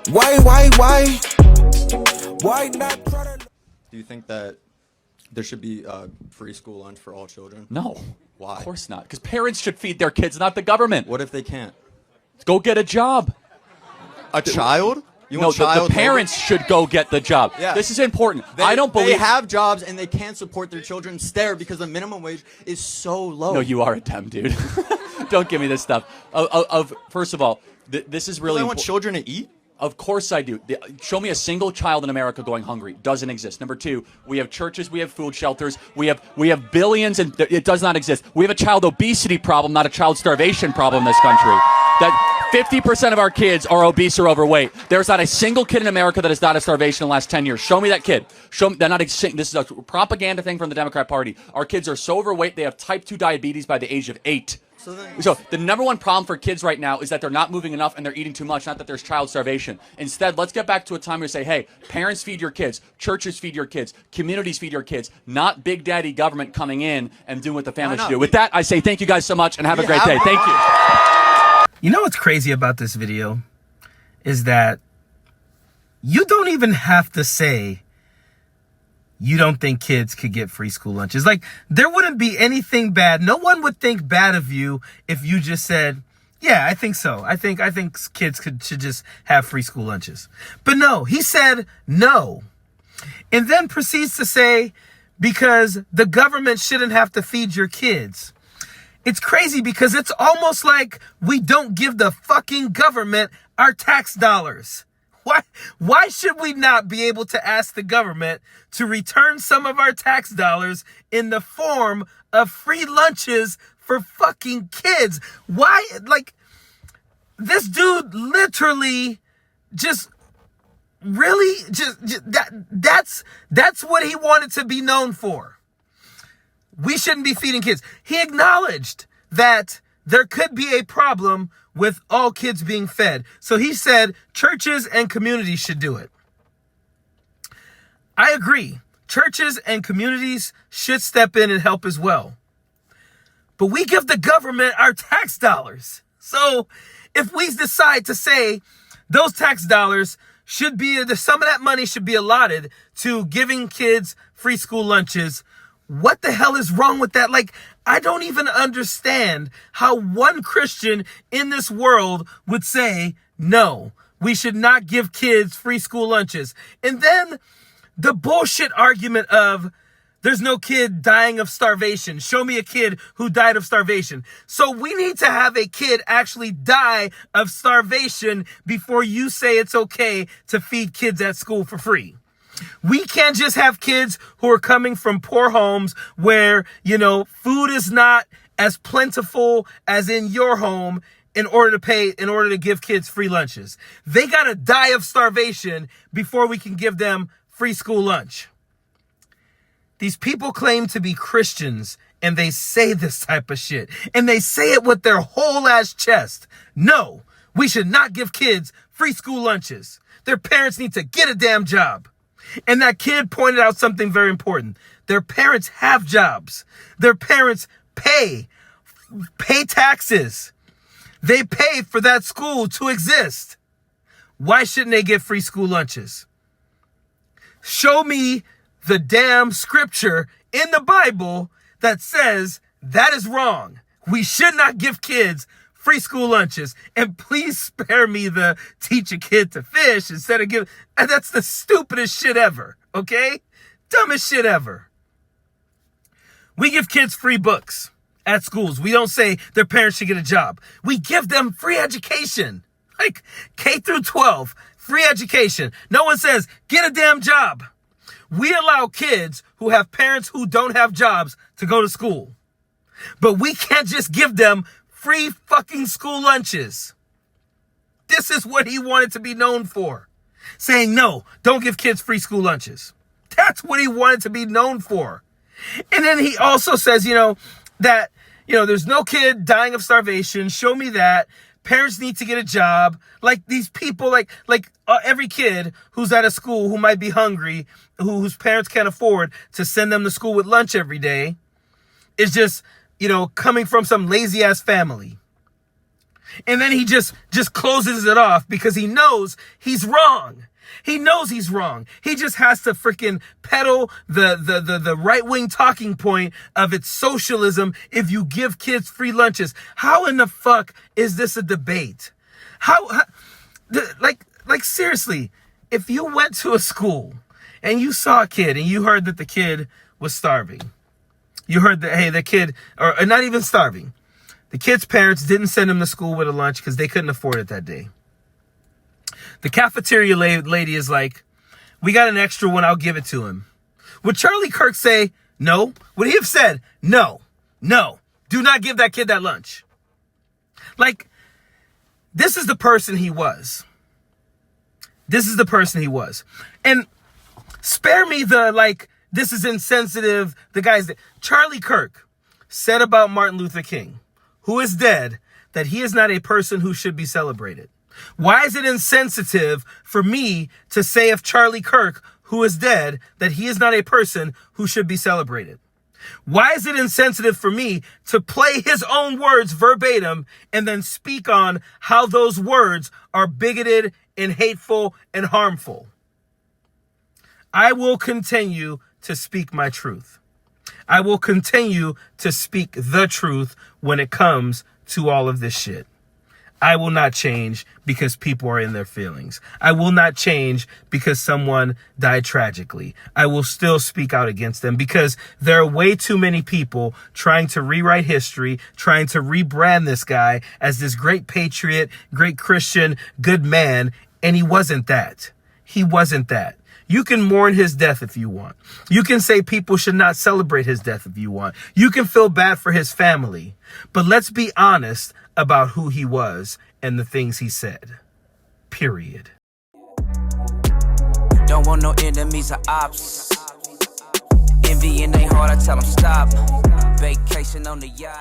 Why not try to... Do you think that there should be free school lunch for all children? No. Why? Of course not. Because parents should feed their kids, not the government. What if they can't? Go get a job. A child? No, the parents should go get the job. Yeah. This is important. I don't believe... They have jobs and they can't support their children there because the minimum wage is so low. No, you are a dumb dude. Don't give me this stuff. First of all, this is really I want children to eat? Of course I do. Show me a single child in America going hungry. Doesn't exist. Number two, we have churches, we have food shelters, we have billions, and it does not exist. We have a child obesity problem, not a child starvation problem in this country. That 50% of our kids are obese or overweight. There's not a single kid in America that has died of starvation in the last 10 years. Show me that kid. Show me that. This is a propaganda thing from the Democrat Party. Our kids are so overweight they have type 2 diabetes by the age of 8. So the number one problem for kids right now is that they're not moving enough and they're eating too much, not that there's child starvation. Instead, let's get back to a time where we say, hey, parents feed your kids, churches feed your kids, communities feed your kids, not big daddy government coming in and doing what the family should do. With that, I say thank you guys so much and have a great day. Thank you. You know what's crazy about this video is that you don't even have to say you don't think kids could get free school lunches. Like, there wouldn't be anything bad. No one would think bad of you if you just said, yeah, I think so. I think kids should just have free school lunches. But no, he said no. And then proceeds to say, because the government shouldn't have to feed your kids. It's crazy because it's almost like we don't give the fucking government our tax dollars. Why should we not be able to ask the government to return some of our tax dollars in the form of free lunches for fucking kids? Why? Like, this dude literally just really that's what he wanted to be known for. We shouldn't be feeding kids. He acknowledged that there could be a problem with all kids being fed. So he said churches and communities should do it. I agree. Churches and communities should step in and help as well. But we give the government our tax dollars. So if we decide to say those tax dollars should be, some of that money should be allotted to giving kids free school lunches, what the hell is wrong with that? Like, I don't even understand how one Christian in this world would say, no, we should not give kids free school lunches. And then the bullshit argument of there's no kid dying of starvation. Show me a kid who died of starvation. So we need to have a kid actually die of starvation before you say it's okay to feed kids at school for free. We can't just have kids who are coming from poor homes where, food is not as plentiful as in your home in order to give kids free lunches. They got to die of starvation before we can give them free school lunch. These people claim to be Christians and they say this type of shit and they say it with their whole ass chest. No, we should not give kids free school lunches. Their parents need to get a damn job. And that kid pointed out something very important. Their parents have jobs. Their parents pay taxes. They pay for that school to exist. Why shouldn't they get free school lunches? Show me the damn scripture in the Bible that says that is wrong. We should not give kids free school lunches. And please spare me the teach a kid to fish instead of and that's the stupidest shit ever, okay? Dumbest shit ever. We give kids free books at schools. We don't say their parents should get a job. We give them free education. Like K through 12, free education. No one says, get a damn job. We allow kids who have parents who don't have jobs to go to school. But we can't just give them free fucking school lunches. This is what he wanted to be known for. Saying, no, don't give kids free school lunches. That's what he wanted to be known for. And then he also says, that, there's no kid dying of starvation. Show me that. Parents need to get a job. Like these people, every kid who's at a school who might be hungry, whose parents can't afford to send them to school with lunch every day, is just, coming from some lazy ass family. And then he just closes it off because he knows he's wrong. He knows he's wrong. He just has to freaking peddle the right-wing talking point of it's socialism if you give kids free lunches. How in the fuck is this a debate? Like seriously, if you went to a school and you saw a kid and you heard that the kid was starving, you heard that, hey, the kid, or not even starving, the kid's parents didn't send him to school with a lunch because they couldn't afford it that day. The cafeteria lady is like, we got an extra one, I'll give it to him. Would Charlie Kirk say no? Would he have said, no, do not give that kid that lunch? Like, this is the person he was. This is the person he was. And spare me the, like, this is insensitive, the guys that... Charlie Kirk said about Martin Luther King, who is dead, that he is not a person who should be celebrated. Why is it insensitive for me to say of Charlie Kirk, who is dead, that he is not a person who should be celebrated? Why is it insensitive for me to play his own words verbatim and then speak on how those words are bigoted and hateful and harmful? I will continue to speak my truth. I will continue to speak the truth when it comes to all of this shit. I will not change because people are in their feelings. I will not change because someone died tragically. I will still speak out against them because there are way too many people trying to rewrite history, trying to rebrand this guy as this great patriot, great Christian, good man, and he wasn't that. He wasn't that. You can mourn his death if you want. You can say people should not celebrate his death if you want. You can feel bad for his family. But let's be honest about who he was and the things he said. Period. Don't want no enemies or ops. Envy in their heart, I tell them stop. Vacation on the yacht.